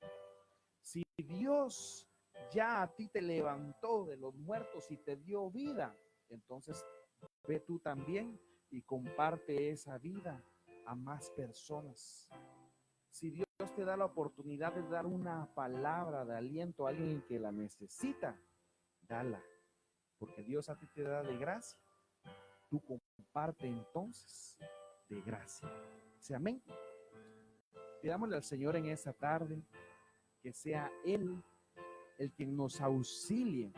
Si Dios ya a ti te levantó de los muertos y te dio vida, entonces ve tú también y comparte esa vida a más personas. Si Dios te da la oportunidad de dar una palabra de aliento a alguien que la necesita, dala, porque Dios a ti te da de gracia. Tú comparte entonces de gracia. ¿Sí, amén? Pidámosle al Señor en esta tarde que sea Él el que nos auxilie,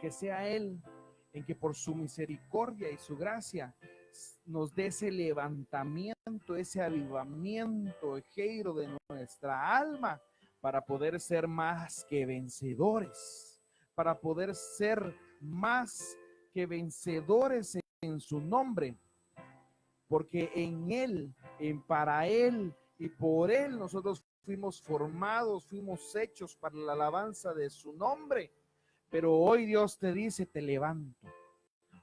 que sea Él en que por su misericordia y su gracia nos dé ese levantamiento, ese avivamiento, ejeiro de nuestra alma, para poder ser más que vencedores, para poder ser más que vencedores en su nombre, porque en Él, para Él y por Él nosotros fuimos formados, fuimos hechos para la alabanza de su nombre. Pero hoy Dios te dice, te levanto.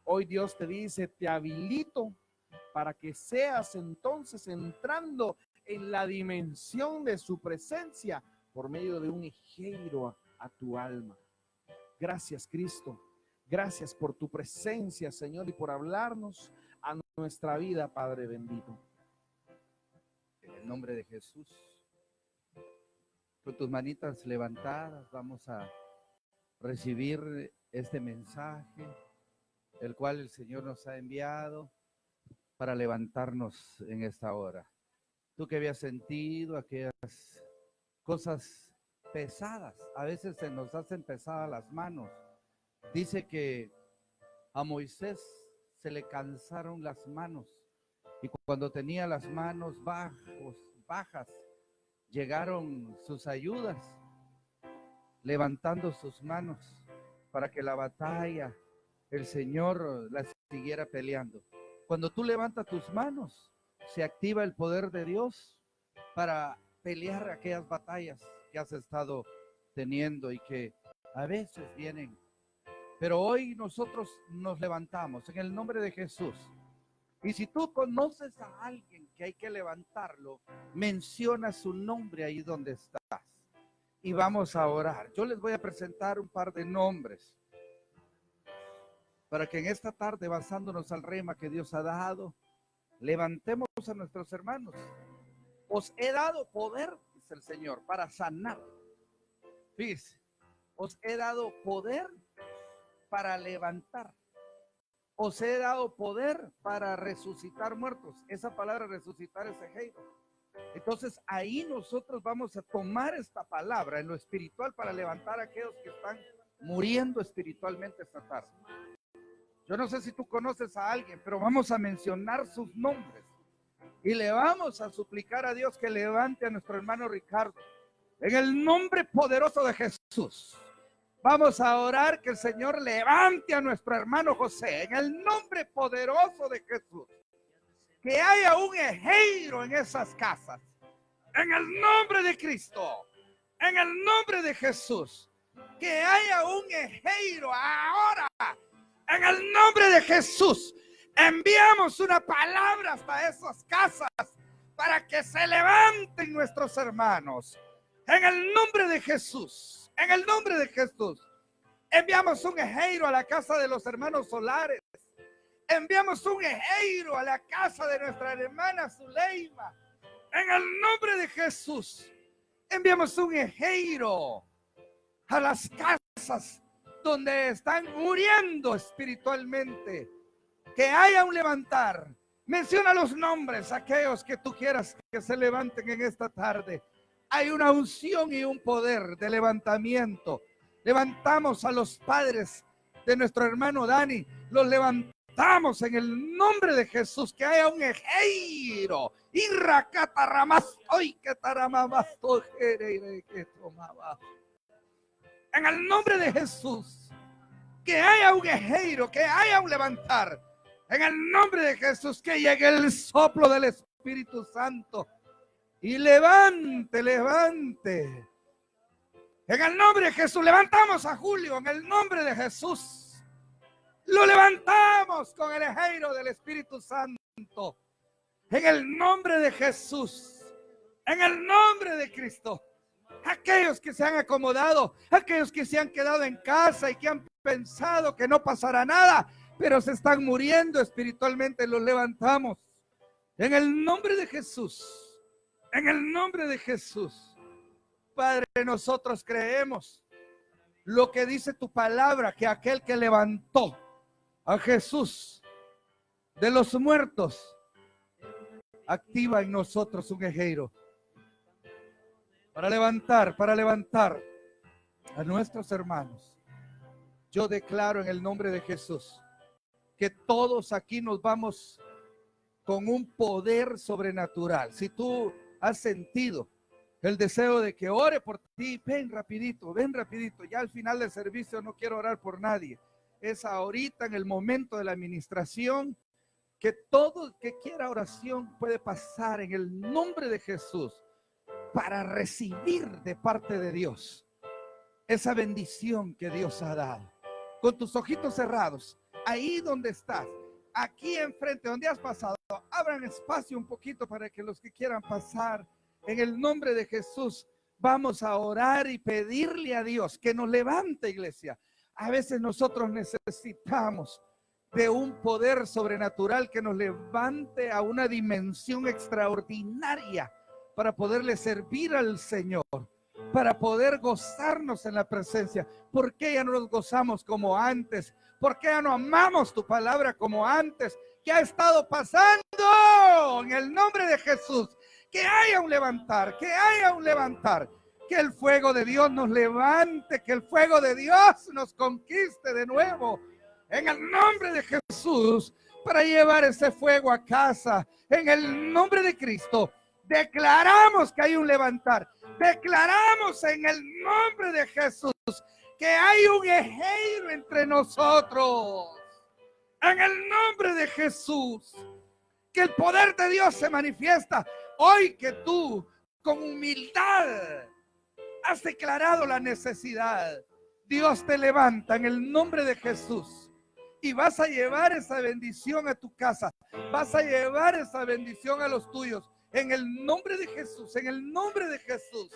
Hoy Dios te dice, te habilito para que seas entonces entrando en la dimensión de su presencia por medio de un ejeiro a tu alma. Gracias, Cristo. Gracias por tu presencia, Señor, y por hablarnos a nuestra vida, Padre bendito. En el nombre de Jesús, con tus manitas levantadas, vamos a recibir este mensaje, el cual el Señor nos ha enviado para levantarnos en esta hora. Tú que habías sentido aquellas cosas pesadas, a veces se nos hacen pesadas las manos. Dice que a Moisés se le cansaron las manos y cuando tenía las manos bajas, llegaron sus ayudas levantando sus manos para que la batalla el Señor la siguiera peleando. Cuando tú levantas tus manos, se activa el poder de Dios para pelear aquellas batallas que has estado teniendo y que a veces vienen. Pero hoy nosotros nos levantamos en el nombre de Jesús. Y si tú conoces a alguien que hay que levantarlo, menciona su nombre ahí donde estás. Y vamos a orar. Yo les voy a presentar un par de nombres para que en esta tarde, basándonos al rema que Dios ha dado, levantemos a nuestros hermanos. Os he dado poder, dice el Señor, para sanar. Fíjense, os he dado poder para levantar. Os he dado poder para resucitar muertos. Esa palabra resucitar es ejeiro. Entonces ahí nosotros vamos a tomar esta palabra en lo espiritual para levantar a aquellos que están muriendo espiritualmente esta tarde. Yo no sé si tú conoces a alguien, pero vamos a mencionar sus nombres y le vamos a suplicar a Dios que levante a nuestro hermano Ricardo. En el nombre poderoso de Jesús, vamos a orar que el Señor levante a nuestro hermano José. En el nombre poderoso de Jesús. Que haya un ejeiro en esas casas. En el nombre de Cristo. En el nombre de Jesús. Que haya un ejeiro ahora. En el nombre de Jesús. Enviamos una palabra hasta esas casas para que se levanten nuestros hermanos. En el nombre de Jesús. En el nombre de Jesús. Enviamos un ejeiro a la casa de los hermanos Solares. Enviamos un ejeiro a la casa de nuestra hermana Zuleima. En el nombre de Jesús. Enviamos un ejeiro a las casas donde están muriendo espiritualmente. Que haya un levantar. Menciona los nombres, aquellos que tú quieras que se levanten en esta tarde. Hay una unción y un poder de levantamiento. Levantamos a los padres de nuestro hermano Dani. Los levantamos en el nombre de Jesús. Que haya un ejeiro. En el nombre de Jesús, que haya un ejeiro, que haya un levantar. En el nombre de Jesús, que llegue el soplo del Espíritu Santo y levante, levante. En el nombre de Jesús, levantamos a Julio, en el nombre de Jesús. Lo levantamos con el ejeiro del Espíritu Santo. En el nombre de Jesús, en el nombre de Cristo. Aquellos que se han acomodado, aquellos que se han quedado en casa y que han pensado que no pasará nada, pero se están muriendo espiritualmente, los levantamos. En el nombre de Jesús, en el nombre de Jesús. Padre, nosotros creemos lo que dice tu palabra, que aquel que levantó a Jesús de los muertos, activa en nosotros un ejeiro para levantar a nuestros hermanos. Yo declaro en el nombre de Jesús que todos aquí nos vamos con un poder sobrenatural. Si tú has sentido el deseo de que ore por ti, ven rapidito, ya al final del servicio no quiero orar por nadie. Es ahorita en el momento de la administración, que todo el que quiera oración puede pasar en el nombre de Jesús para recibir de parte de Dios esa bendición que Dios ha dado. Con tus ojitos cerrados, ahí donde estás, aquí enfrente donde has pasado, abran espacio un poquito para que los que quieran pasar, en el nombre de Jesús, vamos a orar y pedirle a Dios que nos levante, iglesia. A veces nosotros necesitamos de un poder sobrenatural que nos levante a una dimensión extraordinaria para poderle servir al Señor, para poder gozarnos en la presencia. ¿Por qué ya no nos gozamos como antes? ¿Por qué ya no amamos tu palabra como antes? ¿Qué ha estado pasando? En el nombre de Jesús, que haya un levantar, que haya un levantar. Que el fuego de Dios nos levante, que el fuego de Dios nos conquiste de nuevo. En el nombre de Jesús, para llevar ese fuego a casa. En el nombre de Cristo, declaramos que hay un levantar. Declaramos en el nombre de Jesús que hay un ejeiro entre nosotros. En el nombre de Jesús, que el poder de Dios se manifiesta. Hoy que tú, con humildad, has declarado la necesidad, Dios te levanta en el nombre de Jesús y vas a llevar esa bendición a tu casa, vas a llevar esa bendición a los tuyos, en el nombre de Jesús, en el nombre de Jesús.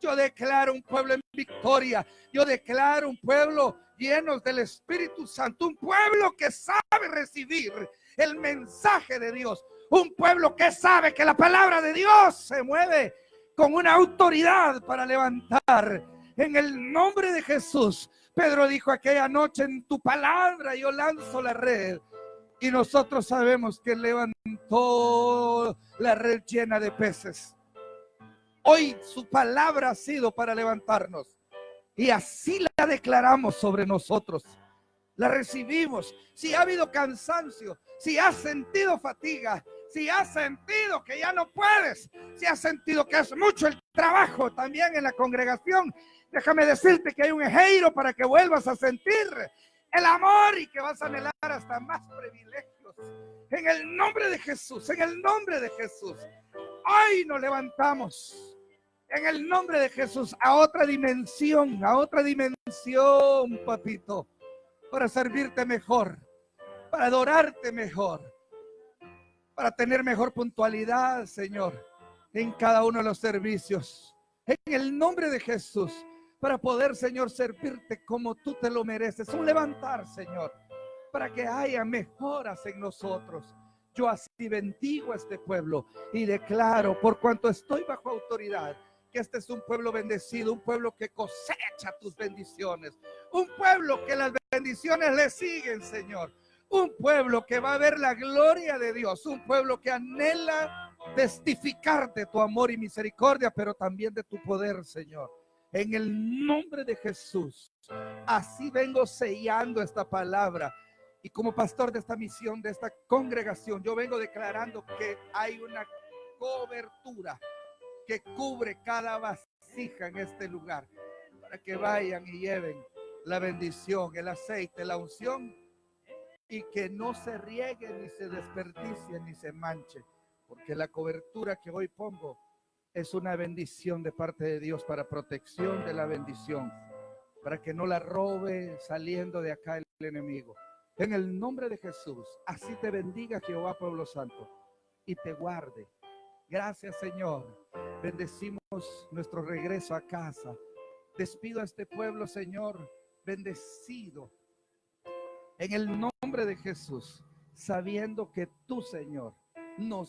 Yo declaro un pueblo en victoria, yo declaro un pueblo lleno del Espíritu Santo, un pueblo que sabe recibir el mensaje de Dios, un pueblo que sabe que la palabra de Dios se mueve con una autoridad para levantar. En el nombre de Jesús, Pedro dijo aquella noche: en tu palabra yo lanzo la red. Y nosotros sabemos que levantó la red llena de peces. Hoy su palabra ha sido para levantarnos. Y así la declaramos sobre nosotros. La recibimos. Si ha habido cansancio, si has sentido fatiga, si has sentido que ya no puedes, si has sentido que es mucho el trabajo también en la congregación, déjame decirte que hay un ejeiro para que vuelvas a sentir el amor y que vas a anhelar hasta más privilegios. En el nombre de Jesús, en el nombre de Jesús, hoy nos levantamos en el nombre de Jesús a otra dimensión, papito, para servirte mejor, para adorarte mejor, para tener mejor puntualidad, Señor, en cada uno de los servicios. En el nombre de Jesús, para poder, Señor, servirte como tú te lo mereces. Un levantar, Señor, para que haya mejoras en nosotros. Yo así bendigo a este pueblo y declaro, por cuanto estoy bajo autoridad, que este es un pueblo bendecido, un pueblo que cosecha tus bendiciones, un pueblo que las bendiciones le siguen, Señor. Un pueblo que va a ver la gloria de Dios, un pueblo que anhela testificar de tu amor y misericordia, pero también de tu poder, Señor. En el nombre de Jesús, así vengo sellando esta palabra. Y como pastor de esta misión, de esta congregación, yo vengo declarando que hay una cobertura que cubre cada vasija en este lugar, para que vayan y lleven la bendición, el aceite, la unción, y que no se riegue, ni se desperdicie, ni se manche, porque la cobertura que hoy pongo es una bendición de parte de Dios para protección de la bendición, para que no la robe saliendo de acá el enemigo. En el nombre de Jesús, así te bendiga Jehová, pueblo santo, y te guarde. Gracias, Señor. Bendecimos nuestro regreso a casa. Despido a este pueblo, Señor, bendecido en el nombre de Jesús, sabiendo que tú, Señor, nos